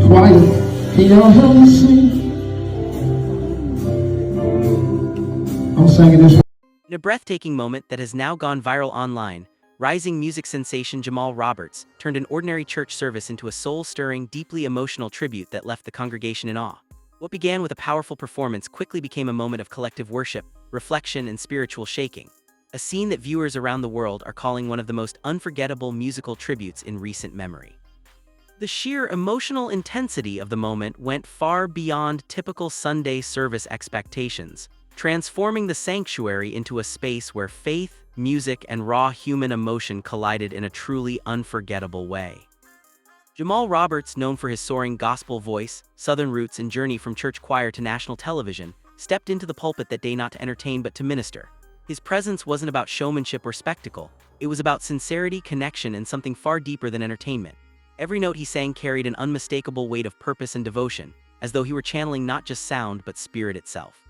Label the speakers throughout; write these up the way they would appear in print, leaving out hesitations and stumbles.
Speaker 1: quiet. Can y'all help me sing? I'm singing this.
Speaker 2: In a breathtaking moment that has now gone viral online, rising music sensation Jamal Roberts turned an ordinary church service into a soul-stirring, deeply emotional tribute that left the congregation in awe. What began with a powerful performance quickly became a moment of collective worship, reflection, and spiritual shaking, a scene that viewers around the world are calling one of the most unforgettable musical tributes in recent memory. The sheer emotional intensity of the moment went far beyond typical Sunday service expectations, transforming the sanctuary into a space where faith, music, and raw human emotion collided in a truly unforgettable way. Jamal Roberts, known for his soaring gospel voice, Southern roots, and journey from church choir to national television, stepped into the pulpit that day not to entertain but to minister. His presence wasn't about showmanship or spectacle. It was about sincerity, connection, and something far deeper than entertainment. Every note he sang carried an unmistakable weight of purpose and devotion, as though he were channeling not just sound but spirit itself.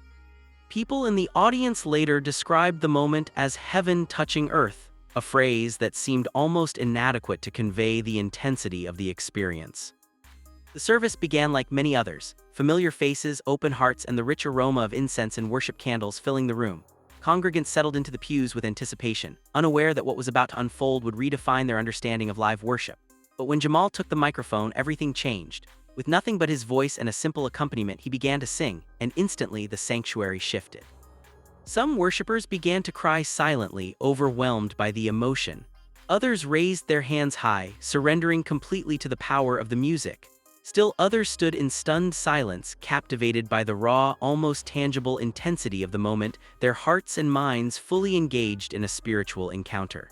Speaker 2: People in the audience later described the moment as heaven touching earth, a phrase that seemed almost inadequate to convey the intensity of the experience. The service began like many others, familiar faces, open hearts, and the rich aroma of incense and worship candles filling the room. Congregants settled into the pews with anticipation, unaware that what was about to unfold would redefine their understanding of live worship. But when Jamal took the microphone, everything changed. With nothing but his voice and a simple accompaniment, he began to sing, and instantly the sanctuary shifted. Some worshipers began to cry silently, overwhelmed by the emotion. Others raised their hands high, surrendering completely to the power of the music. Still others stood in stunned silence, captivated by the raw, almost tangible intensity of the moment, their hearts and minds fully engaged in a spiritual encounter.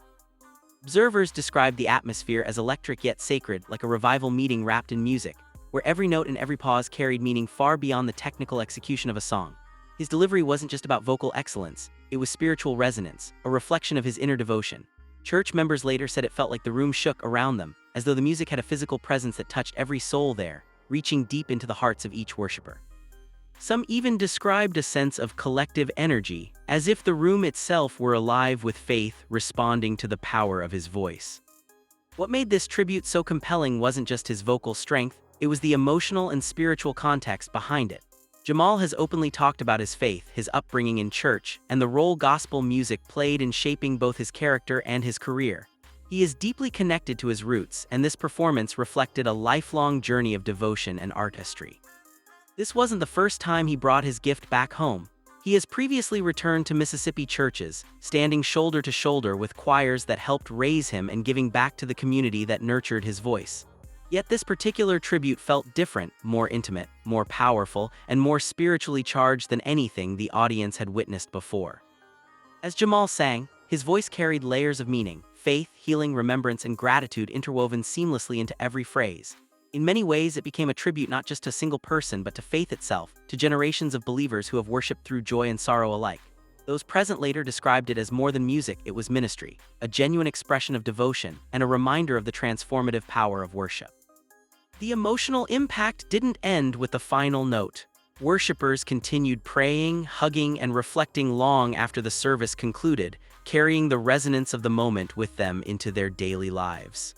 Speaker 2: Observers described the atmosphere as electric yet sacred, like a revival meeting wrapped in music, where every note and every pause carried meaning far beyond the technical execution of a song. His delivery wasn't just about vocal excellence, it was spiritual resonance, a reflection of his inner devotion. Church members later said it felt like the room shook around them, as though the music had a physical presence that touched every soul there, reaching deep into the hearts of each worshiper. Some even described a sense of collective energy, as if the room itself were alive with faith, responding to the power of his voice. What made this tribute so compelling wasn't just his vocal strength, it was the emotional and spiritual context behind it. Jamal has openly talked about his faith, his upbringing in church, and the role gospel music played in shaping both his character and his career. He is deeply connected to his roots, and this performance reflected a lifelong journey of devotion and artistry. This wasn't the first time he brought his gift back home. He has previously returned to Mississippi churches, standing shoulder to shoulder with choirs that helped raise him and giving back to the community that nurtured his voice. Yet this particular tribute felt different, more intimate, more powerful, and more spiritually charged than anything the audience had witnessed before. As Jamal sang, his voice carried layers of meaning, faith, healing, remembrance, and gratitude interwoven seamlessly into every phrase. In many ways, it became a tribute not just to a single person but to faith itself, to generations of believers who have worshipped through joy and sorrow alike. Those present later described it as more than music, it was ministry, a genuine expression of devotion, and a reminder of the transformative power of worship. The emotional impact didn't end with the final note. Worshippers continued praying, hugging, and reflecting long after the service concluded, carrying the resonance of the moment with them into their daily lives.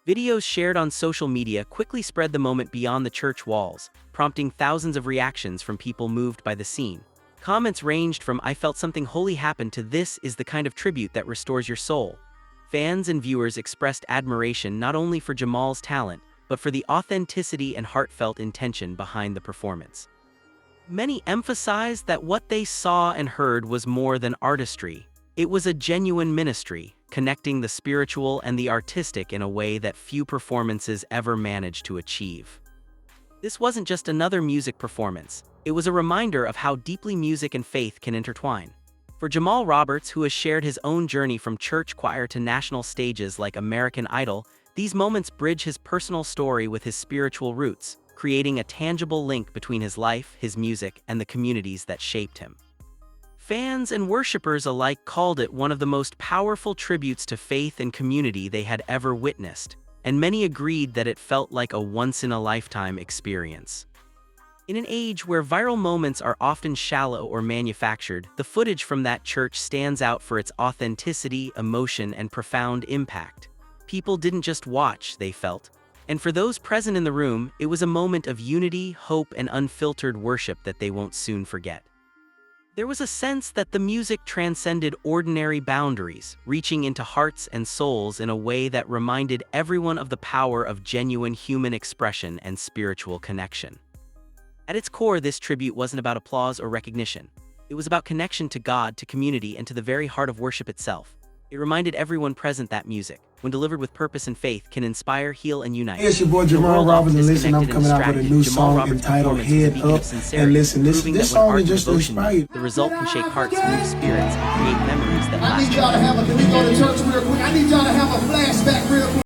Speaker 2: Videos shared on social media quickly spread the moment beyond the church walls, prompting thousands of reactions from people moved by the scene. Comments ranged from "I felt something holy happen" to "This is the kind of tribute that restores your soul." Fans and viewers expressed admiration not only for Jamal's talent, but for the authenticity and heartfelt intention behind the performance. Many emphasized that what they saw and heard was more than artistry. It was a genuine ministry, connecting the spiritual and the artistic in a way that few performances ever managed to achieve. This wasn't just another music performance, it was a reminder of how deeply music and faith can intertwine. For Jamal Roberts, who has shared his own journey from church choir to national stages like American Idol, these moments bridge his personal story with his spiritual roots, creating a tangible link between his life, his music, and the communities that shaped him. Fans and worshipers alike called it one of the most powerful tributes to faith and community they had ever witnessed, and many agreed that it felt like a once-in-a-lifetime experience. In an age where viral moments are often shallow or manufactured, the footage from that church stands out for its authenticity, emotion, and profound impact. People didn't just watch, they felt. And for those present in the room, it was a moment of unity, hope, and unfiltered worship that they won't soon forget. There was a sense that the music transcended ordinary boundaries, reaching into hearts and souls in a way that reminded everyone of the power of genuine human expression and spiritual connection. At its core, this tribute wasn't about applause or recognition. It was about connection to God, to community, and to the very heart of worship itself. It reminded everyone present that music, when delivered with purpose and faith, can inspire, heal, and unite.
Speaker 1: Hey, it's your boy Jamal Roberts, and listen, I'm coming out with a new song entitled Head Up. And listen, this song is just inspired.
Speaker 2: The result can shake hearts, move spirits, and create memories that
Speaker 3: I
Speaker 2: last.
Speaker 3: need y'all to have a, can we go to church real quick? I need y'all to have a flashback real quick.